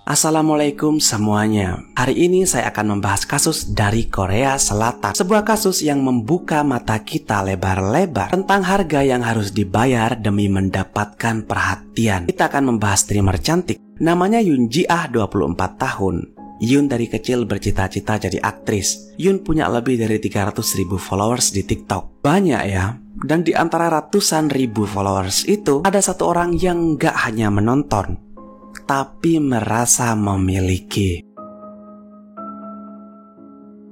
Assalamualaikum semuanya. Hari ini saya akan membahas kasus dari Korea Selatan. Sebuah kasus yang membuka mata kita lebar-lebar tentang harga yang harus dibayar demi mendapatkan perhatian. Kita akan membahas streamer cantik. Namanya Yoon Ji-ah, 24 tahun. Yoon dari kecil bercita-cita jadi aktris. Yoon punya lebih dari 300.000 followers di TikTok. Banyak ya. Dan di antara ratusan ribu followers itu, ada satu orang yang gak hanya menonton, tapi merasa memiliki.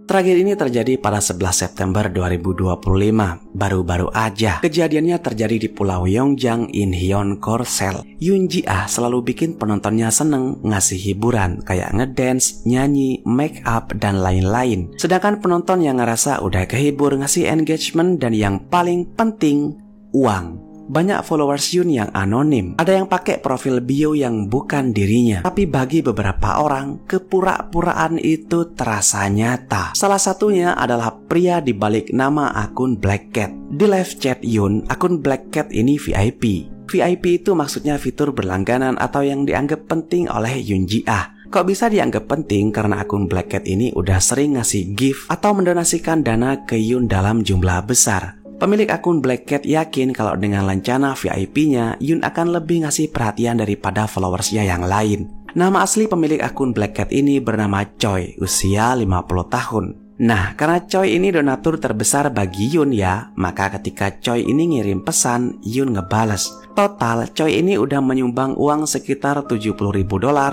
Tragedi ini terjadi pada 11 September 2025, baru-baru aja. Kejadiannya terjadi di Pulau Yongjang, Incheon, Korsel. Yoon Ji-ah selalu bikin penontonnya seneng, ngasih hiburan kayak ngedance, nyanyi, make up, dan lain-lain. Sedangkan penonton yang ngerasa udah kehibur, ngasih engagement, dan yang paling penting, uang. Banyak followers Yoon yang anonim. Ada yang pakai profil bio yang bukan dirinya. Tapi bagi beberapa orang, kepura-puraan itu terasa nyata. Salah satunya adalah pria di balik nama akun Black Cat. Di live chat Yoon, akun Black Cat ini VIP. VIP itu maksudnya fitur berlangganan atau yang dianggap penting oleh Yoon Ji-ah. Kok bisa dianggap penting? Karena akun Black Cat ini udah sering ngasih gift atau mendonasikan dana ke Yoon dalam jumlah besar. Pemilik akun Black Cat yakin kalau dengan lencana VIP-nya, Yoon akan lebih ngasih perhatian daripada followersnya yang lain. Nama asli pemilik akun Black Cat ini bernama Choi, usia 50 tahun. Nah, karena Choi ini donatur terbesar bagi Yoon ya, maka ketika Choi ini ngirim pesan, Yoon ngebales. Total, Choi ini udah menyumbang uang sekitar $70.000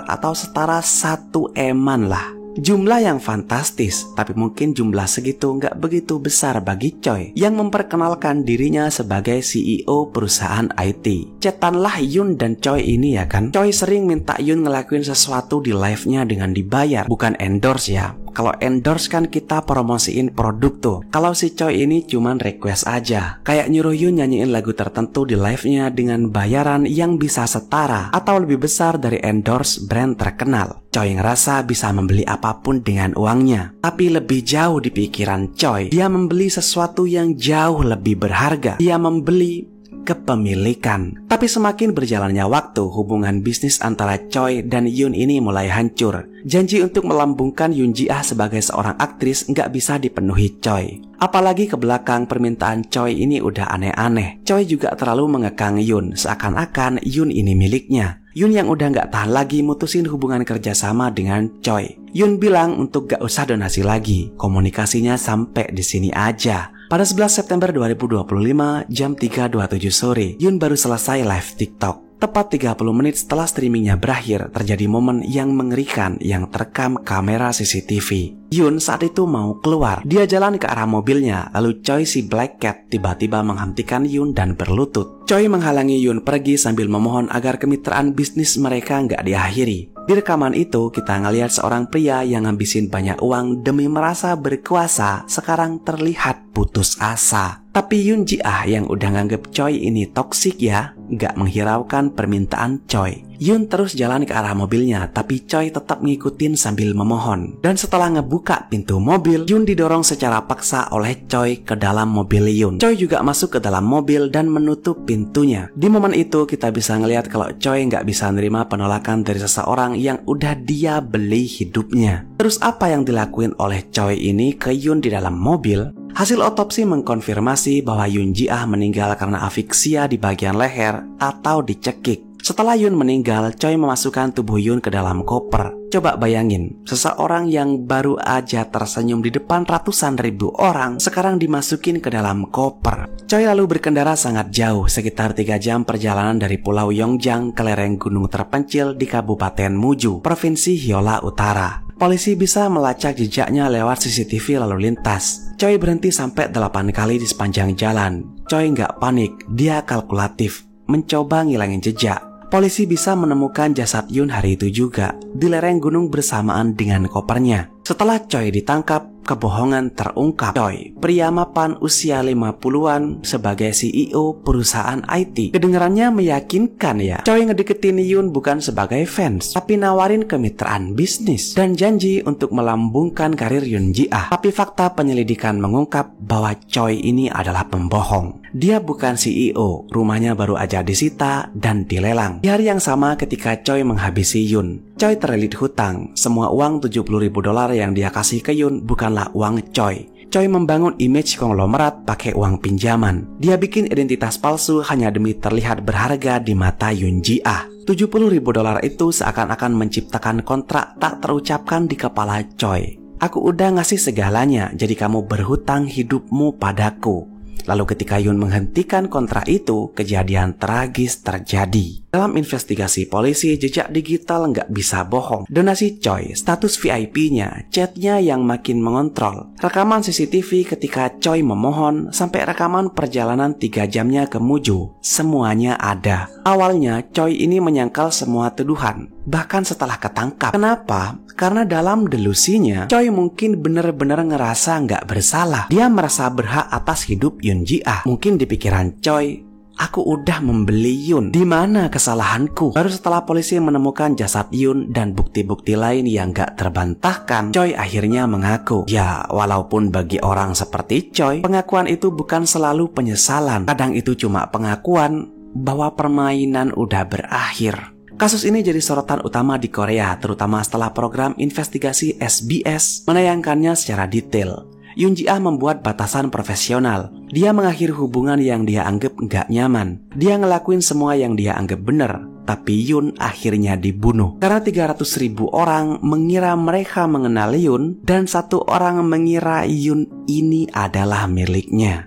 atau setara 1 eman lah. Jumlah yang fantastis, tapi mungkin jumlah segitu nggak begitu besar bagi Choi yang memperkenalkan dirinya sebagai CEO perusahaan IT. Cetanlah Yoon dan Choi ini ya kan. Choi sering minta Yoon ngelakuin sesuatu di live-nya dengan dibayar, bukan endorse ya. Kalau endorse kan kita promosiin produk tuh. Kalau si Choi ini cuman request aja. Kayak nyuruh Yoon nyanyiin lagu tertentu di live-nya dengan bayaran yang bisa setara atau lebih besar dari endorse brand terkenal. Choi ngerasa bisa membeli apapun dengan uangnya. Tapi lebih jauh di pikiran Choi, dia membeli sesuatu yang jauh lebih berharga. Dia membeli kepemilikan. Tapi semakin berjalannya waktu, hubungan bisnis antara Choi dan Yoon ini mulai hancur. Janji untuk melambungkan Yoon Ji-ah sebagai seorang aktris nggak bisa dipenuhi Choi. Apalagi ke belakang permintaan Choi ini udah aneh-aneh. Choi juga terlalu mengekang Yoon, seakan-akan Yoon ini miliknya. Yoon yang udah nggak tahan lagi mutusin hubungan kerjasama dengan Choi. Yoon bilang untuk gak usah donasi lagi, komunikasinya sampai di sini aja. Pada 11 September 2025, jam 3.27 sore, Yoon baru selesai live TikTok. Tepat 30 menit setelah streamingnya berakhir, terjadi momen yang mengerikan yang terekam kamera CCTV. Yoon saat itu mau keluar. Dia jalan ke arah mobilnya, lalu Choi si Black Cat tiba-tiba menghentikan Yoon dan berlutut. Choi menghalangi Yoon pergi sambil memohon agar kemitraan bisnis mereka nggak diakhiri. Di rekaman itu, kita ngelihat seorang pria yang ngabisin banyak uang demi merasa berkuasa, sekarang terlihat putus asa. Tapi Yoon Ji-ah yang udah nganggep Choi ini toksik ya, nggak menghiraukan permintaan Choi. Yoon terus jalan ke arah mobilnya, tapi Choi tetap ngikutin sambil memohon. Dan setelah ngebuka pintu mobil, Yoon didorong secara paksa oleh Choi ke dalam mobil Yoon. Choi juga masuk ke dalam mobil dan menutup pintunya. Di momen itu kita bisa ngelihat kalau Choi nggak bisa nerima penolakan dari seseorang yang udah dia beli hidupnya. Terus apa yang dilakuin oleh Choi ini ke Yoon di dalam mobil? Hasil otopsi mengkonfirmasi bahwa Yoon Ji-ah meninggal karena afiksia di bagian leher atau dicekik. Setelah Yoon meninggal, Choi memasukkan tubuh Yoon ke dalam koper. Coba bayangin, seseorang yang baru aja tersenyum di depan ratusan ribu orang, sekarang dimasukin ke dalam koper. Choi lalu berkendara sangat jauh, sekitar 3 jam perjalanan dari Pulau Yongjang ke lereng gunung terpencil di Kabupaten Muju, Provinsi Hyola Utara. Polisi bisa melacak jejaknya lewat CCTV lalu lintas. Choi berhenti sampai 8 kali di sepanjang jalan. Choi nggak panik, dia kalkulatif, mencoba ngilangin jejak. Polisi bisa menemukan jasad Yoon hari itu juga di lereng gunung bersamaan dengan kopernya. Setelah Choi ditangkap, kebohongan terungkap. Choi, pria mapan usia 50-an sebagai CEO perusahaan IT. Kedengarannya meyakinkan ya. Choi ngedeketin Yoon bukan sebagai fans, tapi nawarin kemitraan bisnis dan janji untuk melambungkan karir Yoon Ji-ah. Tapi fakta penyelidikan mengungkap bahwa Choi ini adalah pembohong. Dia bukan CEO, rumahnya baru aja disita dan dilelang. Di hari yang sama ketika Choi menghabisi Yoon, Choi terlilit hutang. Semua uang $70.000 yang dia kasih ke Yoon bukanlah uang Choi. Choi membangun image konglomerat pakai uang pinjaman. Dia bikin identitas palsu hanya demi terlihat berharga di mata Yoon Ji-ah. $70.000 itu seakan-akan menciptakan kontrak tak terucapkan di kepala Choi. Aku udah ngasih segalanya, jadi kamu berhutang hidupmu padaku. Lalu ketika Yoon menghentikan kontrak itu, kejadian tragis terjadi. Dalam investigasi polisi, jejak digital nggak bisa bohong. Donasi Choi, status VIP-nya, chatnya yang makin mengontrol, rekaman CCTV ketika Choi memohon, sampai rekaman perjalanan 3 jamnya ke Muju. Semuanya ada. Awalnya Choi ini menyangkal semua tuduhan, bahkan setelah ketangkap. Kenapa? Karena dalam delusinya, Choi mungkin benar-benar ngerasa nggak bersalah. Dia merasa berhak atas hidup Yoon Ji-ah. Mungkin di pikiran Choi, aku udah membeli Yoon. Di mana kesalahanku? Baru setelah polisi menemukan jasad Yoon dan bukti-bukti lain yang gak terbantahkan, Choi akhirnya mengaku. Ya, walaupun bagi orang seperti Choi, pengakuan itu bukan selalu penyesalan. Kadang itu cuma pengakuan bahwa permainan udah berakhir. Kasus ini jadi sorotan utama di Korea, terutama setelah program investigasi SBS menayangkannya secara detail. Yoon Ji-ah membuat batasan profesional. Dia mengakhiri hubungan yang dia anggap nggak nyaman. Dia ngelakuin semua yang dia anggap benar. Tapi Yoon akhirnya dibunuh. Karena 300.000 orang mengira mereka mengenal Yoon, dan 1 orang mengira Yoon ini adalah miliknya.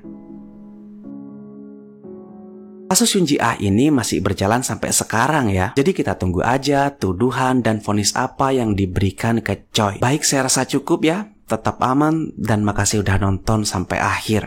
Kasus Yoon Ji-ah ini masih berjalan sampai sekarang ya. Jadi kita tunggu aja tuduhan dan vonis apa yang diberikan ke Choi. Baik, saya rasa cukup ya. Tetap aman dan makasih udah nonton sampai akhir.